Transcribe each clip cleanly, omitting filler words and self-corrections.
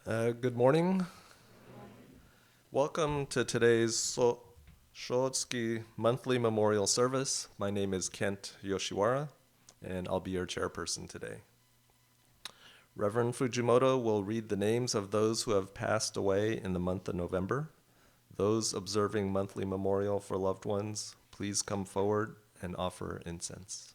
Good morning. Welcome to today's Shotsuki monthly memorial service. My name is Kent Yoshiwara, and I'll be your chairperson today. Reverend Fujimoto will read the names of those who have passed away in the month of November. Those observing monthly memorial for loved ones, please come forward and offer incense.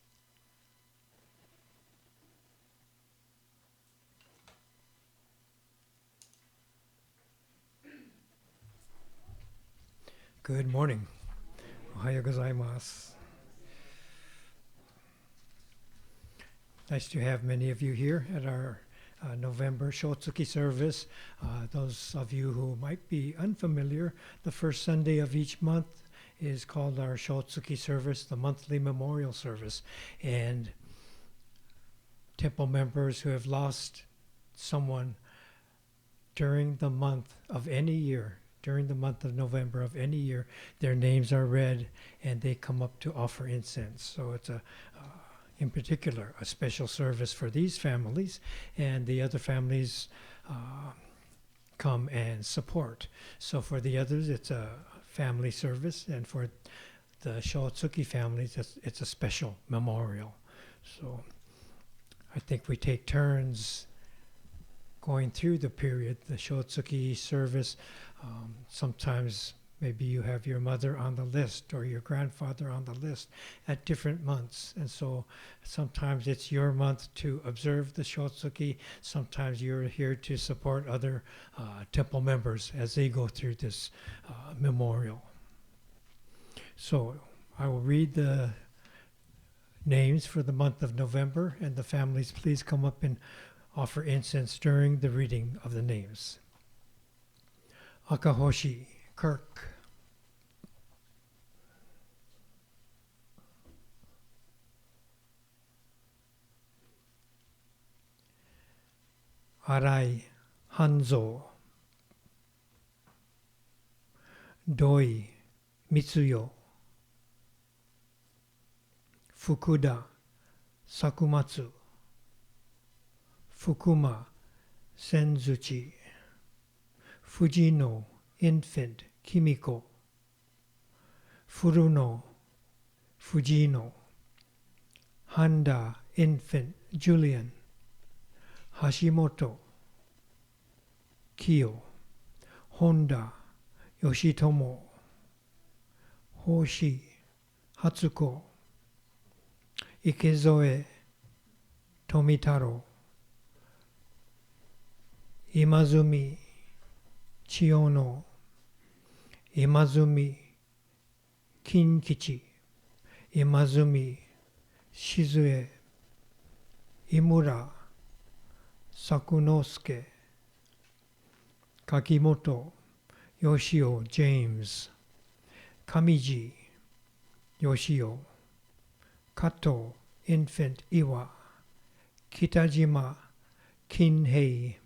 Good morning. Ohayo gozaimasu. Nice to have many of you here at our November Shotsuki service. Those of you who might be unfamiliar, the first Sunday of each month is called our Shotsuki service, the monthly memorial service. And temple members who have lost someone during the month of any year, during the month of November of any year, their names are read and they come up to offer incense. So it's in particular, a special service for these families, and the other families come and support. So for the others, it's a family service, and for the Shotsuki families, it's a special memorial. So I think we take turns going through the period, the Shotsuki service. Sometimes maybe you have your mother on the list or your grandfather on the list at different months. And so sometimes it's your month to observe the Shotsuki. Sometimes you're here to support other temple members as they go through this memorial. So I will read the names for the month of November, and the families please come up and offer incense during the reading of the names. Akahoshi, Kirk. Arai, Hanzo. Doi, Mitsuyo. Fukuda, Sakumatsu. Fukuma, Senzuchi. Fujino, infant, Kimiko. Furuno, Fujino. Handa, infant, Julian. Hashimoto, Kiyo. Honda, Yoshitomo. Hoshi, Hatsuko. Ikezoe, Tomitaro. Imazumi, Chiono. Imazumi, Kinkichi. Imazumi, Shizue. Imura, Sakunosuke. Kakimoto, Yoshio James. Kamiji, Yoshio. Kato, infant Iwa. Kitajima, Kinhei.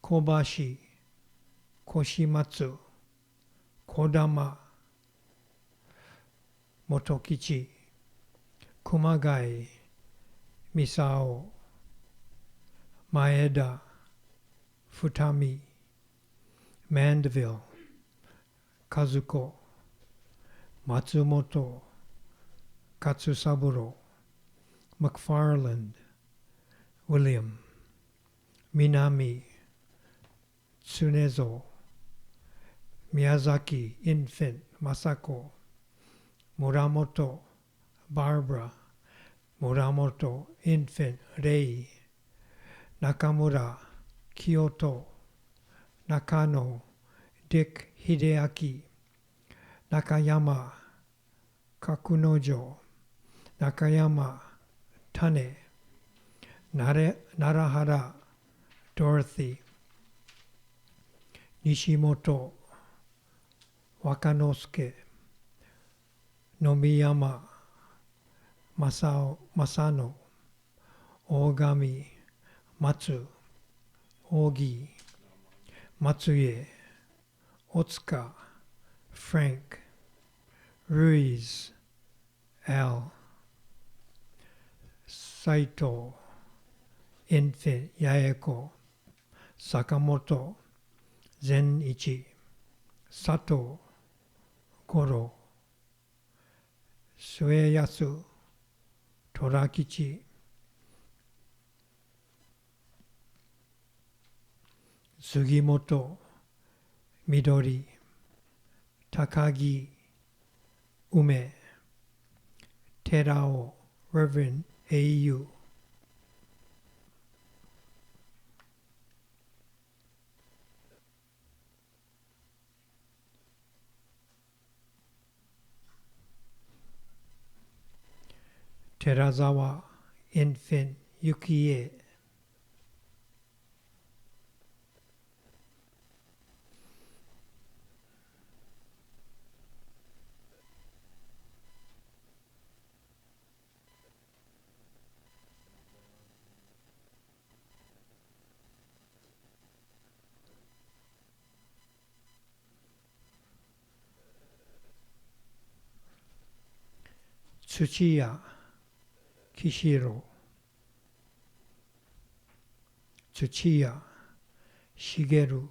Kobashi, Koshimatsu. Kodama, Motokichi. Kumagai, Misao. Maeda, Futami. Mandeville, Kazuko. Matsumoto, Katsusaburo. McFarland, William. Minami, Tsunezo. Miyazaki, infant, Masako. Muramoto, Barbara. Muramoto, infant, Rei. Nakamura, Kyoto. Nakano, Dick Hideaki. Nakayama, Kakunojo. Nakayama, Tane. Narahara, Dorothy. Nishimoto, Wakanosuke. Nomiyama, Masano. Ogami, Matsu. Ogi, Matsuye. Otsuka, Frank. Ruiz, Al. Saito, infant, Yaeko. Sakamoto, Zenichi, Sato, Goro, Sueyasu, Torakichi, Sugimoto, Midori, Takagi, Ume, Terao, Reverend A.U. Terazawa, Infant, Yukie, Tsuchiya, Kishiro, Tsuchiya, Shigeru,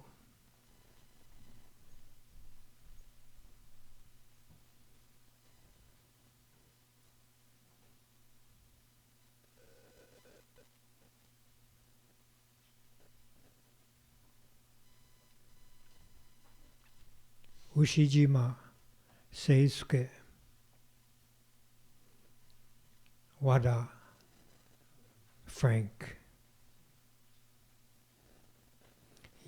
Ushijima, Seisuke, Wada, Frank,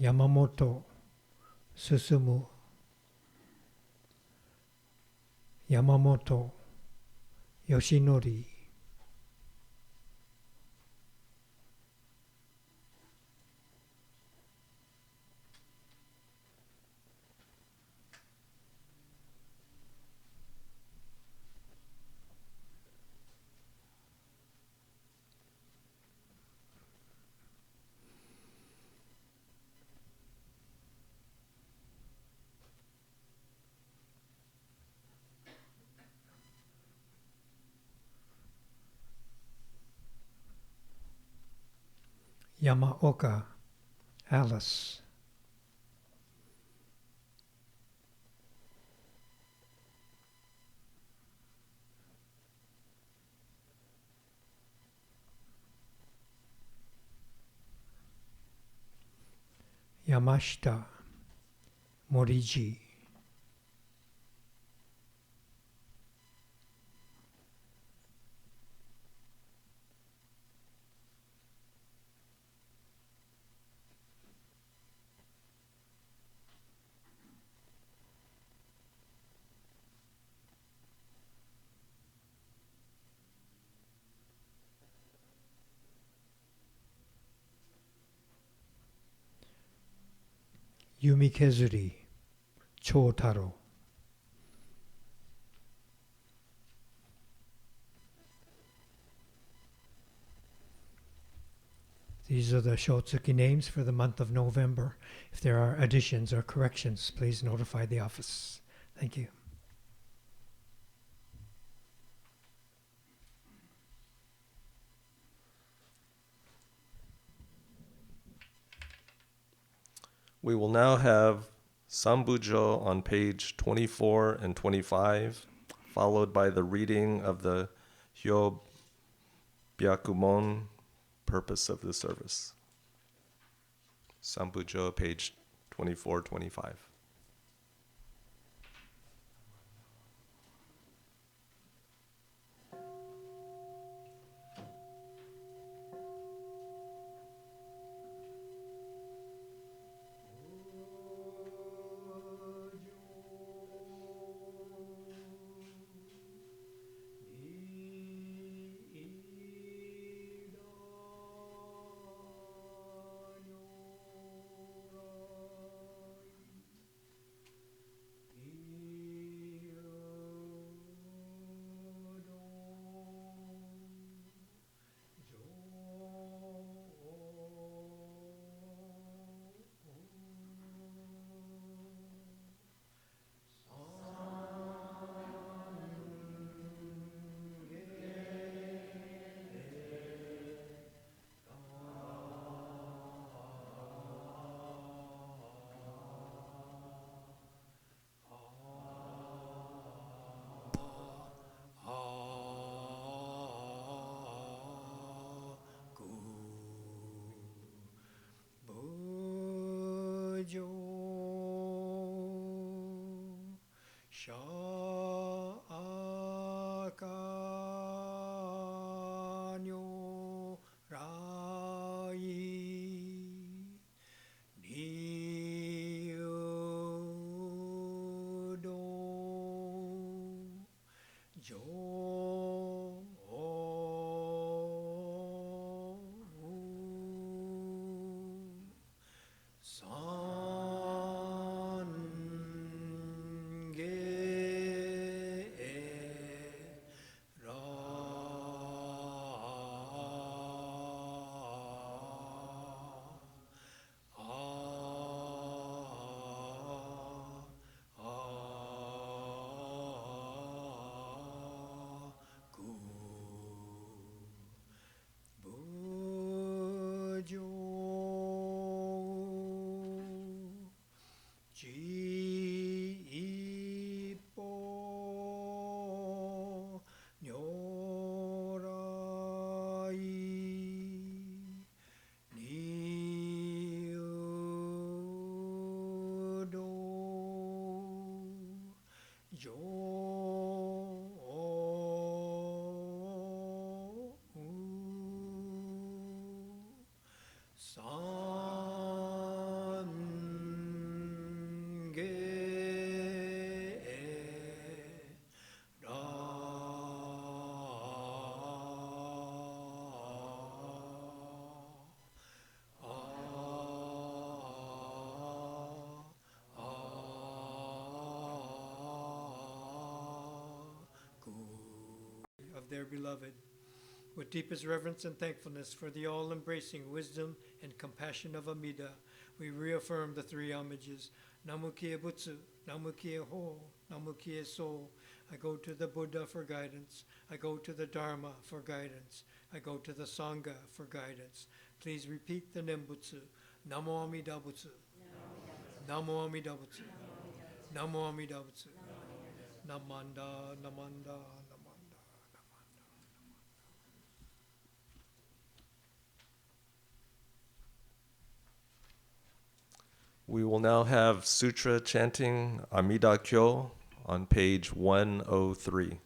Yamamoto, Susumu, Yamamoto, Yoshinori, Yamaoka, Alice, Yamashita, Moriji, Yumikezuri, Chotaro. These are the Shotsuki names for the month of November. If there are additions or corrections, please notify the office. Thank you. We will now have Sambujo on page 24 and 25, followed by the reading of the Hyo Byakumon, purpose of the service. Sambujo, page 24, 25. シャアカニョライリウドジョサンゲラクブジョジーポニョライニウドジョサンゲラof their beloved. With deepest reverence and thankfulness for the all-embracing wisdom and compassion of Amida, we reaffirm the three homages. Namu Kie Butsu, Namu Kie Ho, Namu Kie So. I go to the Buddha for guidance. I go to the Dharma for guidance. I go to the Sangha for guidance. Please repeat the Nembutsu. Namo Amida Butsu. Namo Amida Butsu. Namo Amida Butsu. Namanda, Namanda, Namanda. We will now have sutra chanting Amida Kyo on page 103.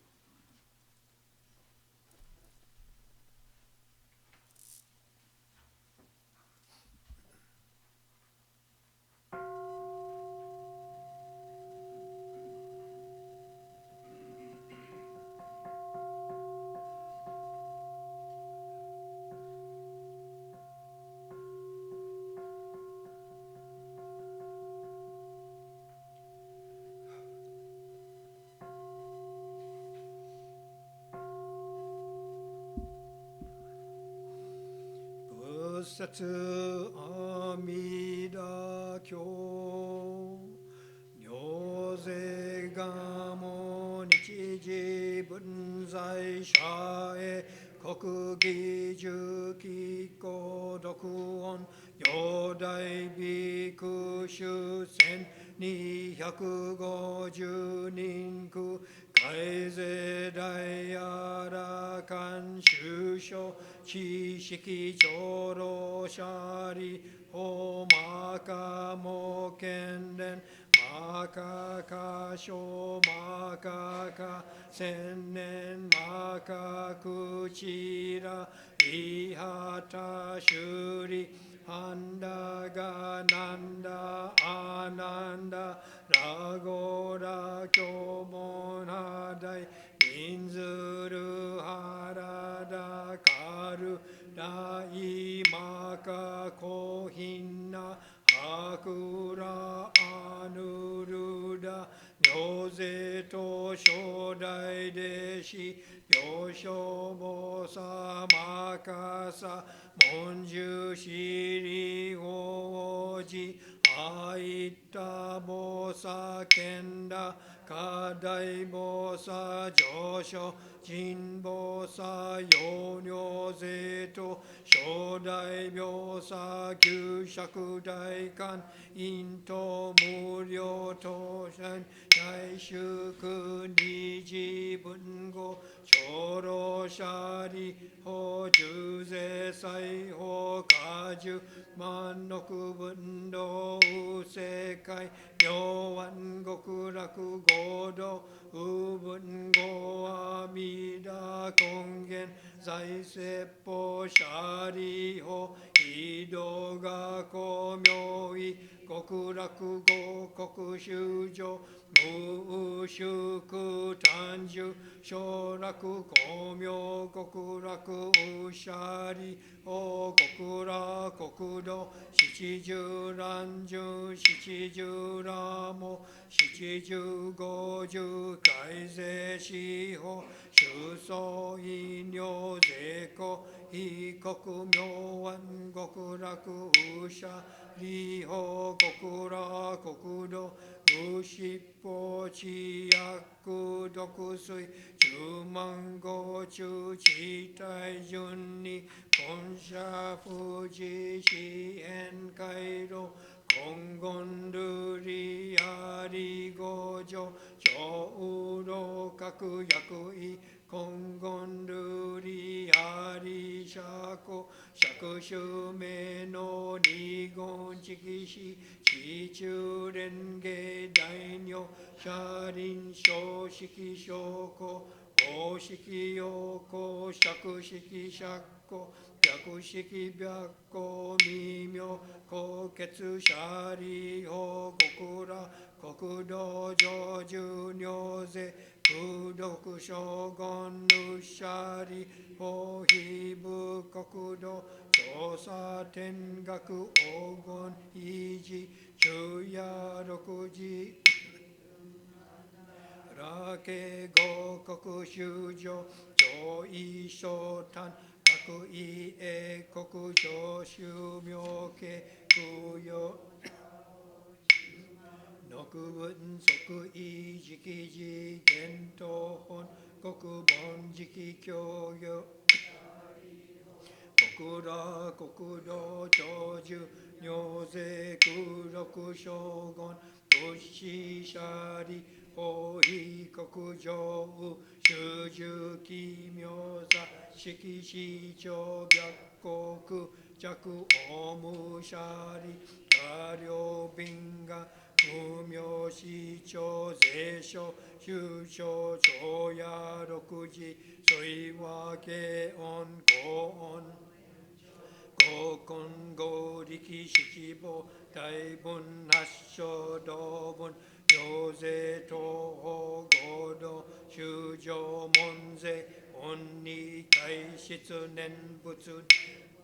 Satsu Amida Kyo Nyoze Gamo Nichiji Bunzai Shae Kokugi Juki Kodokuon Yodai Biku Shusen Ni 150 Ninku Kaize Dayara Kan Shusho Chi Shiki Choro Shari Ho Maka Mo Kenden Maka Kasho Maka Ka Sennen Maka Kuchira Ihata Shuri Handa Gananda Ananda Ragora Kyomon Hadai Inzuru Harada Karu Dai Maka Kohina Hakura Anuruda Nyoze to Shodai Deshi Yosho Bosa Makasa Monju Shiri Hoji Aita Bosa Kenda Kadai Bosa Josho Jin Bosa Yonyo Zeto Shodai Byosa Gyushaku Daikan Into Muryo Toshan Daishuku Niji Bungo Choro Shari Ho Juze Sai Ho Kaju Manoku Bundo 無世界妙安極楽合道無分語阿弥陀根源在説法舍利法移動が公明意極楽合国修上無宿誕生小楽公明極楽無舎利法極楽国土七十乱十七十羅網七十五十改正司法修相異尿税庫非国明安極楽無舎利法極楽国土無執法知悪毒水十万五中地帯順に本社富士支援回路今言ルリアリ五条上老各役位今言ルリアリ釈釈衆名の二言直視地中連芸大女車輪小式小古公式陽光釈式釈古白式白光微妙高血舎利法極楽国土上十尿税空毒将軍ぬ舎利法非部国土調査天学黄金維持昼夜六時ラケ合国修上上位小丹各位英国上修妙家空用六分即位直次元東本国本直教育国楽国土長寿尿税空六将軍物資舎利法非国上修十奇妙座式市長白国弱大無舎利下領便が無名市長税所修正長夜六時水和慶音高音合根合力七宝大文八正道文行税東方合同修上門税恩に体質念仏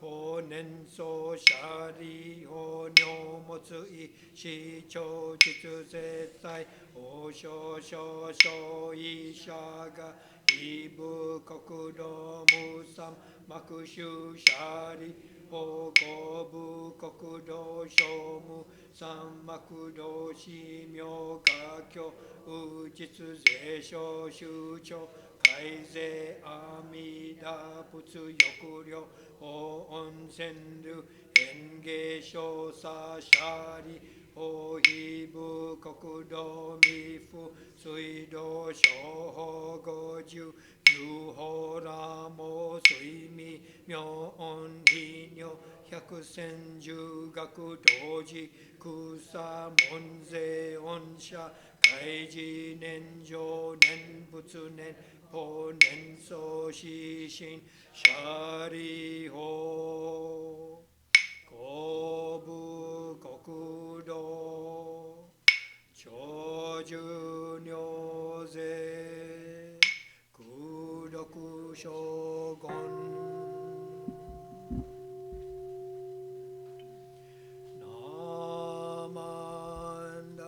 法年相舎利法尿物意市長実絶対王将少々医者が異部国土無三幕州舎利法合部国土小無三幕道寺明画教右実税所修長改税阿弥陀仏欲量法温泉流変芸小差舎利法非部国土未府水道小法五十九法羅網水味妙音非尿百千十学同時空差門税恩赦開示年上年仏年法年相死心舎利法公部国土長寿尿税空毒将軍ナマンダ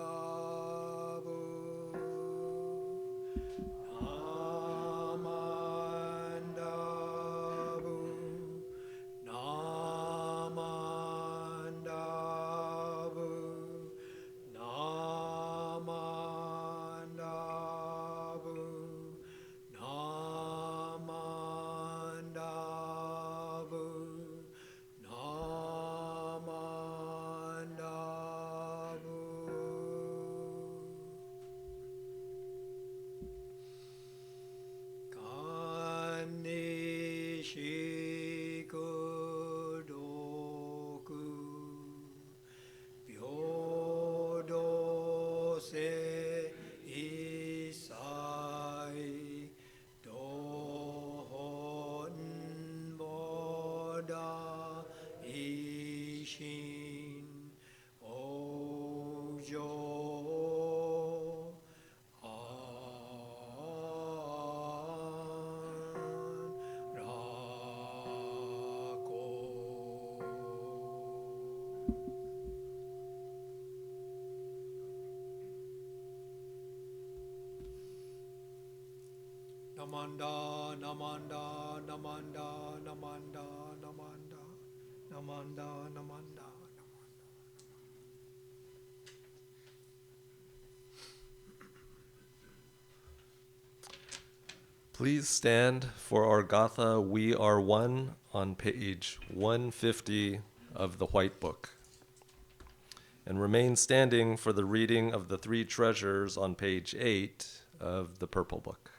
Namanda, Namanda, Namanda, Namanda, Namanda, Namanda, Namanda. Please stand for our Gatha We Are One on page 150 of the White Book. And remain standing for the reading of the three treasures on page 8 of the Purple Book.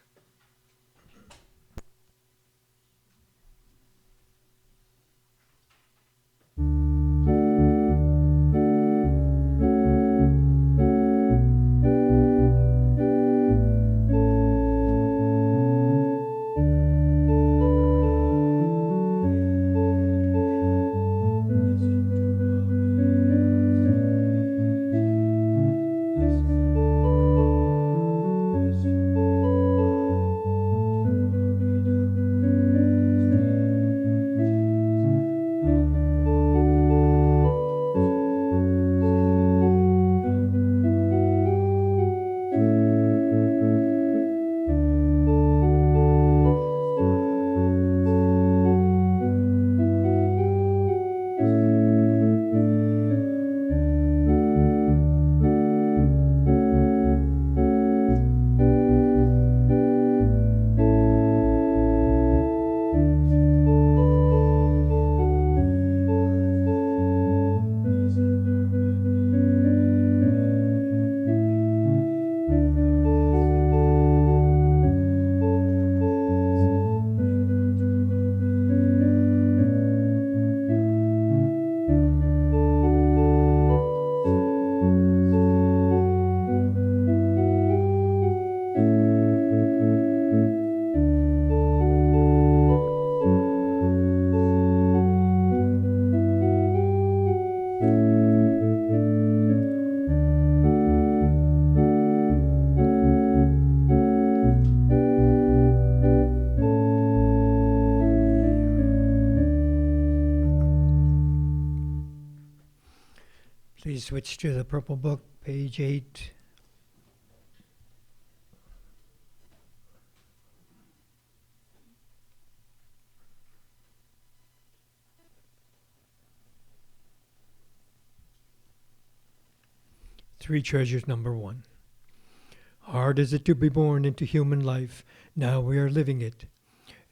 Please switch to the Purple Book, page 8. Three treasures, number 1. Hard is it to be born into human life. Now we are living it.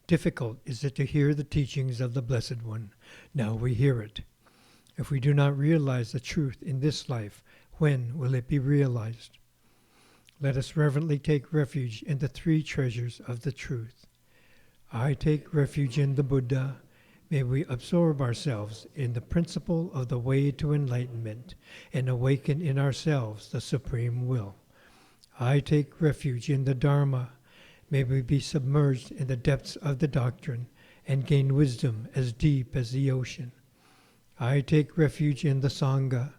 Difficult is it to hear the teachings of the Blessed One. Now we hear it. If we do not realize the truth in this life, when will it be realized? Let us reverently take refuge in the three treasures of the truth. I take refuge in the Buddha. May we absorb ourselves in the principle of the way to enlightenment and awaken in ourselves the supreme will. I take refuge in the Dharma. May we be submerged in the depths of the doctrine and gain wisdom as deep as the ocean. I take refuge in the Sangha.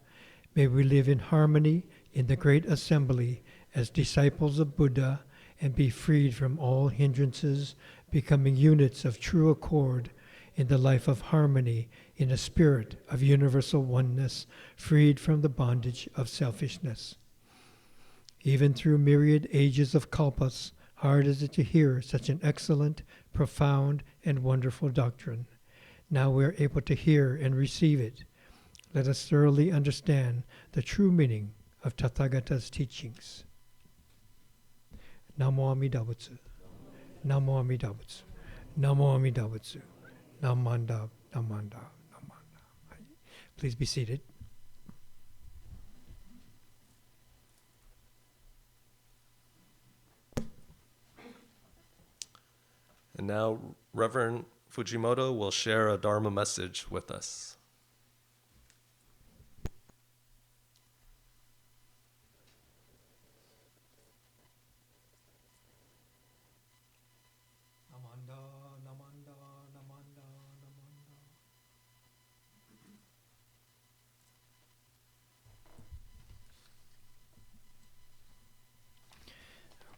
May we live in harmony in the great assembly as disciples of Buddha and be freed from all hindrances, becoming units of true accord in the life of harmony in a spirit of universal oneness, freed from the bondage of selfishness. Even through myriad ages of kalpas, hard is it to hear such an excellent, profound, and wonderful doctrine. Now we are able to hear and receive it. Let us thoroughly understand the true meaning of Tathagata's teachings. Namo Amida Butsu. Namo Amida Butsu. Namo Amida Butsu. Namanda, Namanda, Namanda. Please be seated. And now Reverend Fujimoto will share a Dharma message with us. Namanda, Namanda, Namanda, Namanda.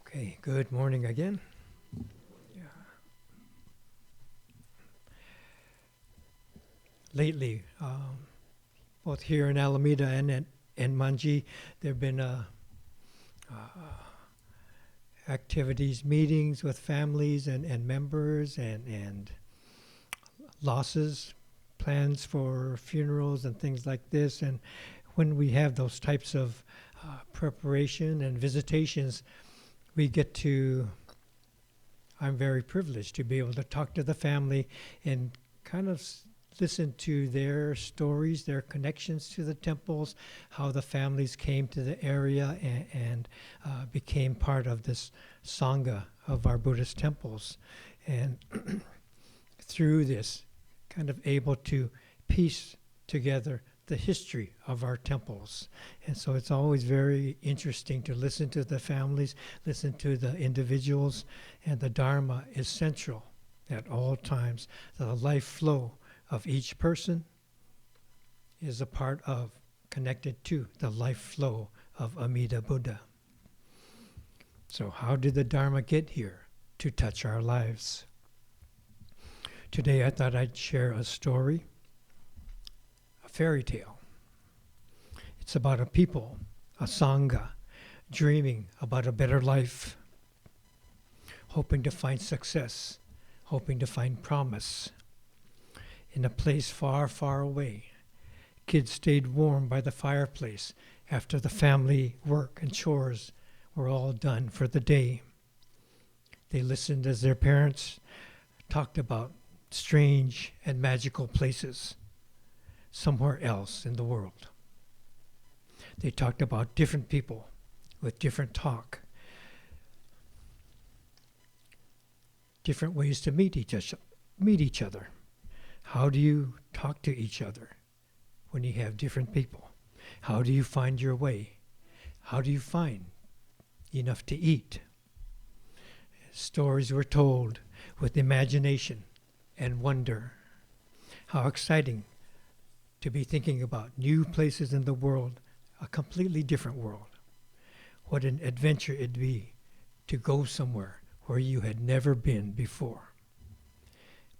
Okay, good morning again. Lately, both here in Alameda and Manji, there have been activities, meetings with families and members and losses, plans for funerals and things like this. And when we have those types of preparation and visitations, we get to, I'm very privileged to be able to talk to the family and kind of listen to their stories, their connections to the temples, how the families came to the area and became part of this Sangha of our Buddhist temples. And through this, kind of able to piece together the history of our temples. And so it's always very interesting to listen to the families, listen to the individuals, and the Dharma is central at all times. The life flow of each person is a part of, connected to the life flow of Amida Buddha. So how did the Dharma get here to touch our lives? Today I thought I'd share a story, a fairy tale. It's about a people, a Sangha, dreaming about a better life, hoping to find success, hoping to find promise. In a place far, far away, kids stayed warm by the fireplace after the family work and chores were all done for the day. They listened as their parents talked about strange and magical places somewhere else in the world. They talked about different people with different talk, different ways to meet each other. How do you talk to each other when you have different people? How do you find your way? How do you find enough to eat? Stories were told with imagination and wonder. How exciting to be thinking about new places in the world, a completely different world. What an adventure it'd be to go somewhere where you had never been before.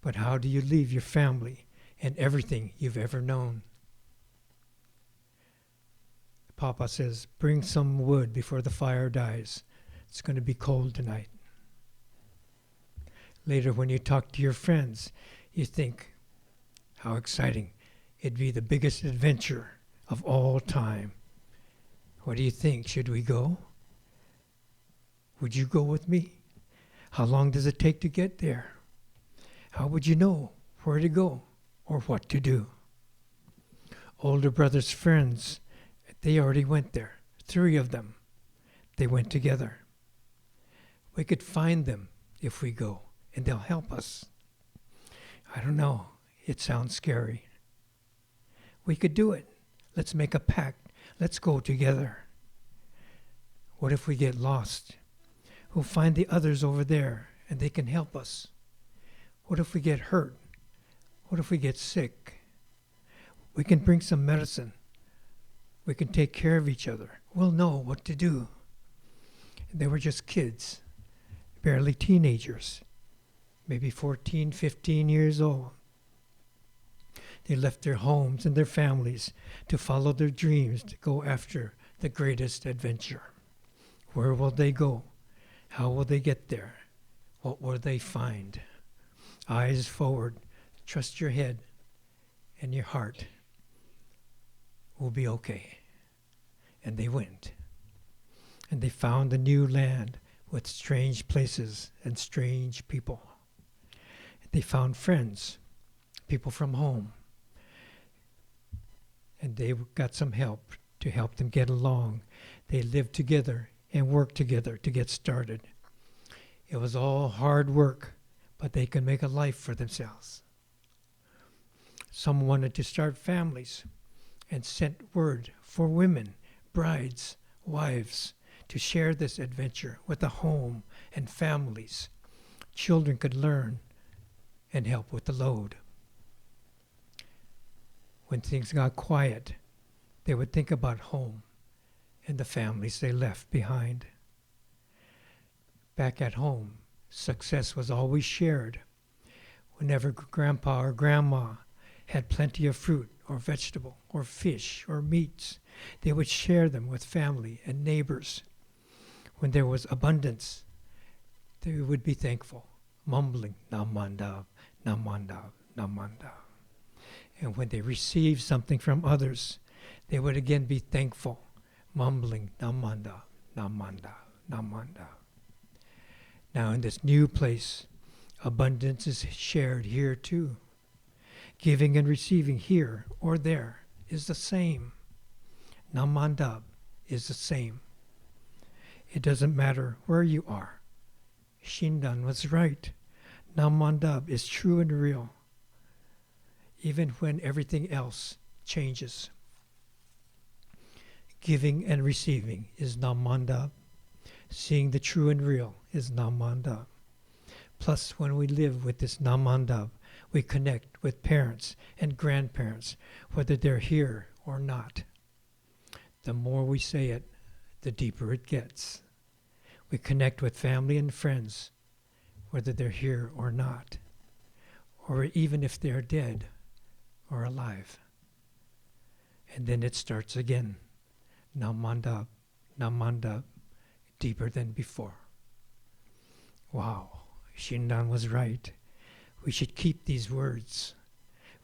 But how do you leave your family and everything you've ever known? Papa says, bring some wood before the fire dies. It's going to be cold tonight. Later, when you talk to your friends, you think, how exciting. It'd be the biggest adventure of all time. What do you think? Should we go? Would you go with me? How long does it take to get there? How would you know where to go or what to do? Older brother's friends, they already went there. 3 of them. They went together. We could find them if we go, and they'll help us. I don't know. It sounds scary. We could do it. Let's make a pact. Let's go together. What if we get lost? We'll find the others over there, and they can help us. What if we get hurt? What if we get sick? We can bring some medicine. We can take care of each other. We'll know what to do. They were just kids, barely teenagers, maybe 14, 15 years old. They left their homes and their families to follow their dreams, to go after the greatest adventure. Where will they go? How will they get there? What will they find? Eyes forward, trust your head, and your heart will be okay. And they went. And they found a new land with strange places and strange people. They found friends, people from home. And they got some help to help them get along. They lived together and worked together to get started. It was all hard work, but they could make a life for themselves. Some wanted to start families and sent word for women, brides, wives, to share this adventure with a home and families. Children could learn and help with the load. When things got quiet, they would think about home and the families they left behind. Back at home, success was always shared. Whenever grandpa or grandma had plenty of fruit or vegetable or fish or meats, they would share them with family and neighbors. When there was abundance, they would be thankful, mumbling, Namandab, Namandab, Namandab. And when they received something from others, they would again be thankful, mumbling, Namandab, Namandab, Namandab. Now in this new place, abundance is shared here too. Giving and receiving here or there is the same. Namandab is the same. It doesn't matter where you are. Shindan was right. Namandab is true and real, even when everything else changes. Giving and receiving is Namandab. Seeing the true and real is Namandab. Plus, when we live with this Namandab, we connect with parents and grandparents, whether they're here or not. The more we say it, the deeper it gets. We connect with family and friends, whether they're here or not, or even if they're dead or alive. And then it starts again. Namandab, Namandab, deeper than before. Wow, Shindan was right. We should keep these words.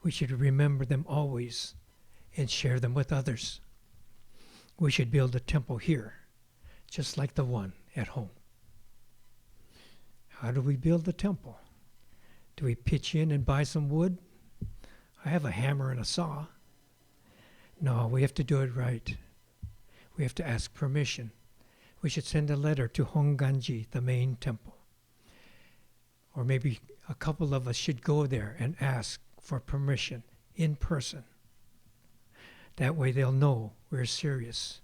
We should remember them always and share them with others. We should build a temple here, just like the one at home. How do we build the temple? Do we pitch in and buy some wood? I have a hammer and a saw. No, we have to do it right. We have to ask permission. We should send a letter to Honganji, the main temple. Or maybe a couple of us should go there and ask for permission in person. That way they'll know we're serious.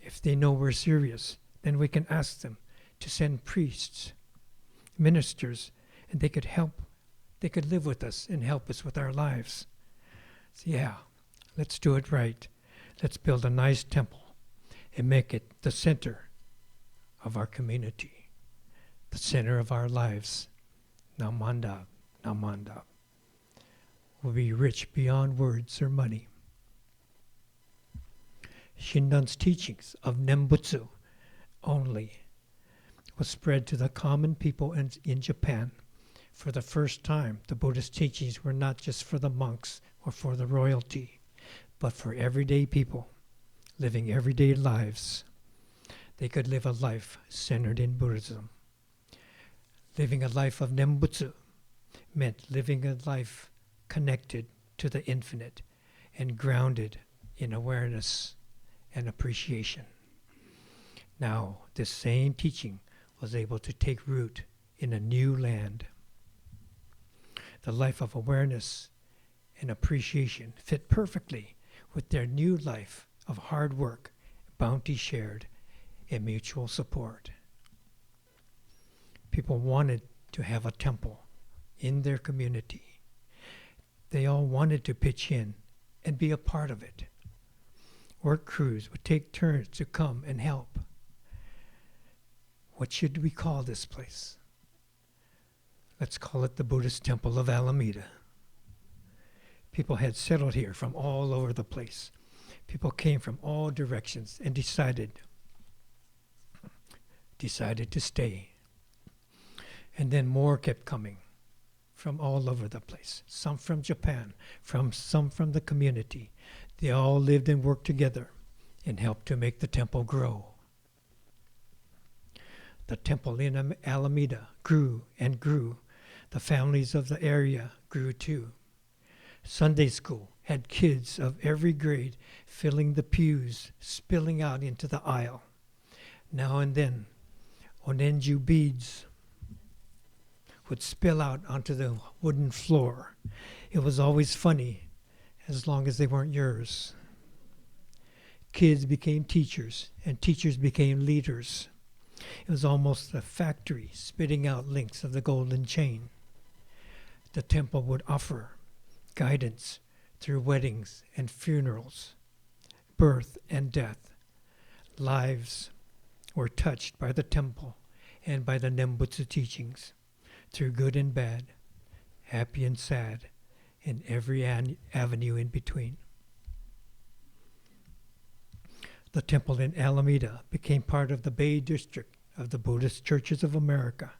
If they know we're serious, then we can ask them to send priests, ministers, and they could help. They could live with us and help us with our lives. So yeah, let's do it right. Let's build a nice temple and make it the center of our community, the center of our lives. Namandab, Namandab. We'll be rich beyond words or money. Shindan's teachings of Nembutsu only was spread to the common people in Japan. For the first time, the Buddhist teachings were not just for the monks or for the royalty, but for everyday people living everyday lives. They could live a life centered in Buddhism. Living a life of Nembutsu meant living a life connected to the infinite and grounded in awareness and appreciation. Now, this same teaching was able to take root in a new land. The life of awareness and appreciation fit perfectly with their new life of hard work, bounty shared, and mutual support. People wanted to have a temple in their community. They all wanted to pitch in and be a part of it. Work crews would take turns to come and help. What should we call this place? Let's call it the Buddhist Temple of Alameda. People had settled here from all over the place. People came from all directions and decided to stay. And then more kept coming from all over the place. Some from Japan, some from the community. They all lived and worked together and helped to make the temple grow. The temple in Alameda grew and grew. The families of the area grew too. Sunday school had kids of every grade filling the pews, spilling out into the aisle. Now and then, onenju beads would spill out onto the wooden floor. It was always funny, as long as they weren't yours. Kids became teachers, and teachers became leaders. It was almost a factory spitting out links of the golden chain. The temple would offer guidance through weddings and funerals, birth and death. Lives were touched by the temple and by the Nembutsu teachings, through good and bad, happy and sad, and every avenue in between. The temple in Alameda became part of the Bay District of the Buddhist churches of America.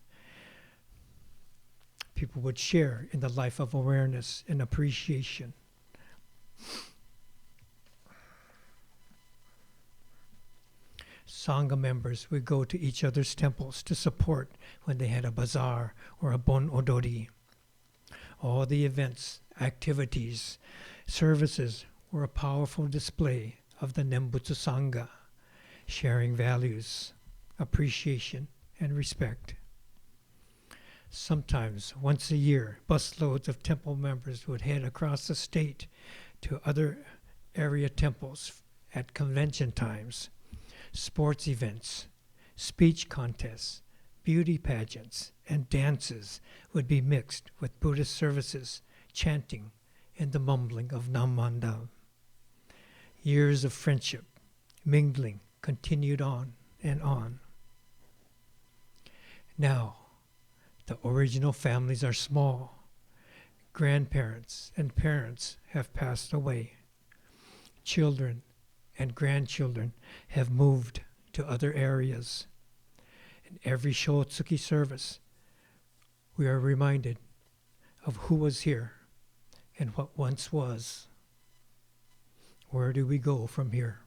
People would share in the life of awareness and appreciation. Sangha members would go to each other's temples to support when they had a bazaar or a bon odori. All the events, activities, services were a powerful display of the Nembutsu Sangha, sharing values, appreciation, and respect. Sometimes, once a year, busloads of temple members would head across the state to other area temples at convention times. Sports events, speech contests, beauty pageants, and dances would be mixed with Buddhist services, chanting, and the mumbling of Nam-man-dam. Years of friendship, mingling, continued on and on. Now, the original families are small. Grandparents and parents have passed away. Children and grandchildren have moved to other areas. In every Shotsuki service, we are reminded of who was here and what once was. Where do we go from here?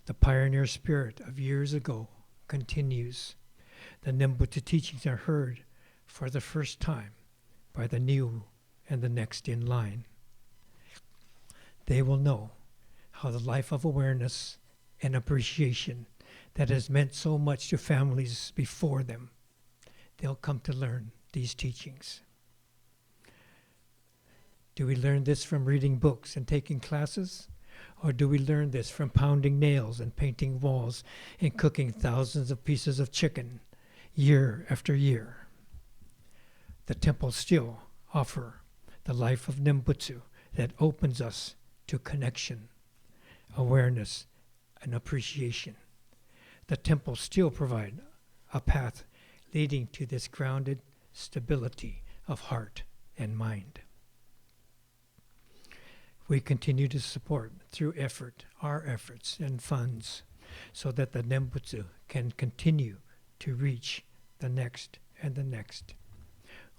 The pioneer spirit of years ago continues. The Nembutsu teachings are heard for the first time by the new and the next in line. They will know how the life of awareness and appreciation that has meant so much to families before them, they'll come to learn these teachings. Do we learn this from reading books and taking classes? Or do we learn this from pounding nails and painting walls and cooking thousands of pieces of chicken year after year? The temples still offer the life of Nembutsu that opens us to connection, awareness, and appreciation. The temples still provide a path leading to this grounded stability of heart and mind. We continue to support through effort, our efforts and funds, so that the Nembutsu can continue to reach the next and the next.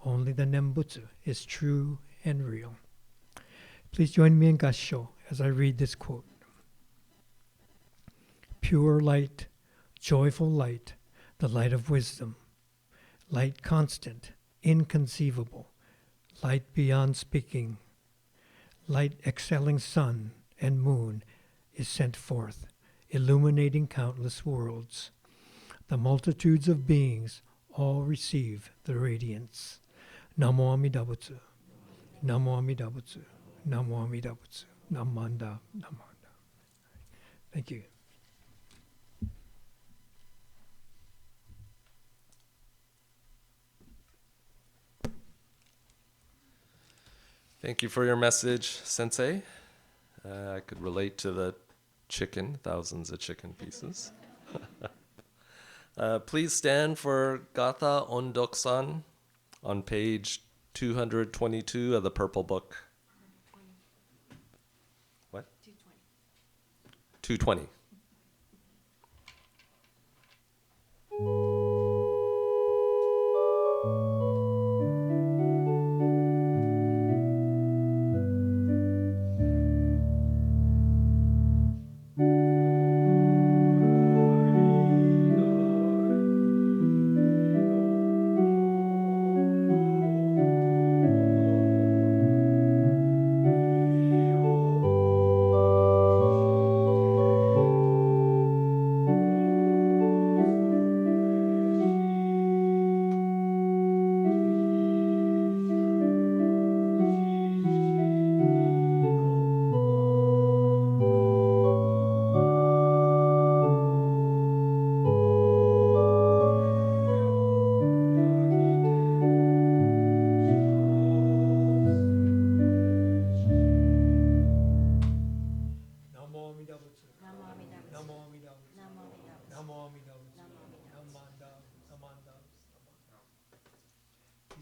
Only the Nembutsu is true and real. Please join me in Gassho as I read this quote. Pure light, joyful light, the light of wisdom, light constant, inconceivable, light beyond speaking, light excelling sun and moon is sent forth, illuminating countless worlds. The multitudes of beings all receive the radiance. Namo Amida Butsu, Namo Amida Butsu, Namo Amida Butsu, Namanda, Namanda. Thank you. Thank you for your message, Sensei. I could relate to the chicken, thousands of chicken pieces. Please stand for Gatha Ondoksan on page 222 of the Purple Book. What? 220.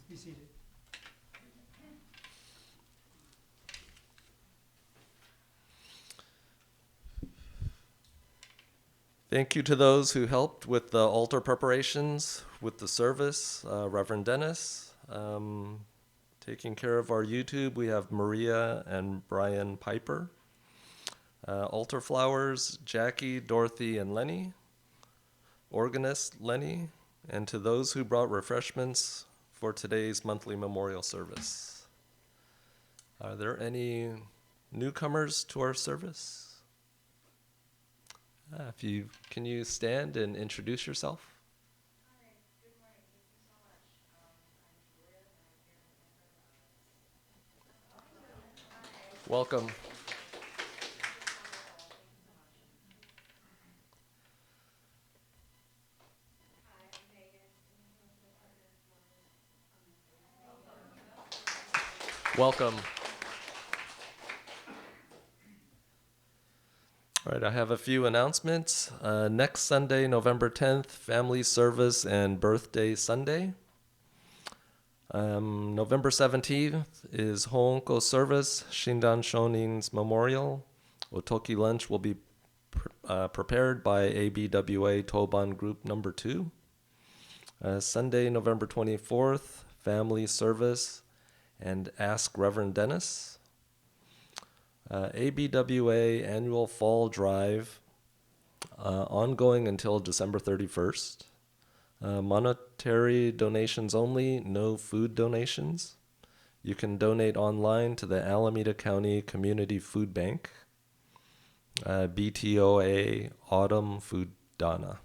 Please be seated. Thank you to those who helped with the altar preparations, with the service, Reverend Dennis. Taking care of our YouTube, we have Maria and Brian Piper. Altar flowers, Jackie, Dorothy, and Lenny. Organist, Lenny. And to those who brought refreshments for today's monthly memorial service. Are there any newcomers to our service? Can you stand and introduce yourself? Hi, good morning. Thank you so much. I'm Julia, and I'm here in Denver. Welcome. Hi, I'm Megan, and I'm the partner for Welcome. All right, I have a few announcements. Next Sunday, November 10th, family service and birthday Sunday. November 17th is Honko service, Shindan Shonin's memorial. Otoki lunch will be prepared by ABWA Toban Group Number 2. Sunday, November 24th, family service and Ask Reverend Dennis. ABWA annual fall drive ongoing until December 31st. Monetary donations only, no food donations. You can donate online to the Alameda County Community Food Bank, BTOA Autumn Food Dana,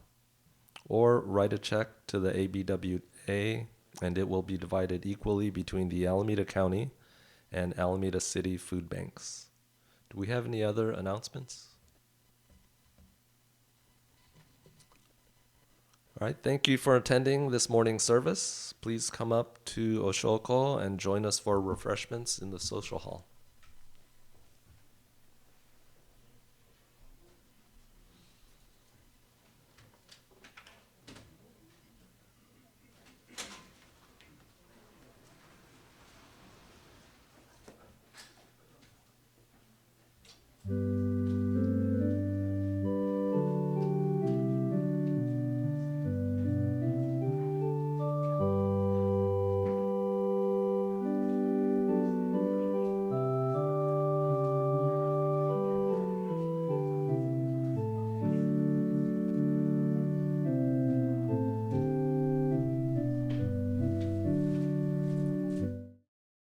or write a check to the ABWA and it will be divided equally between the Alameda County and Alameda City food banks. Do we have any other announcements? All right, thank you for attending this morning's service. Please come up to Oshoko and join us for refreshments in the social hall.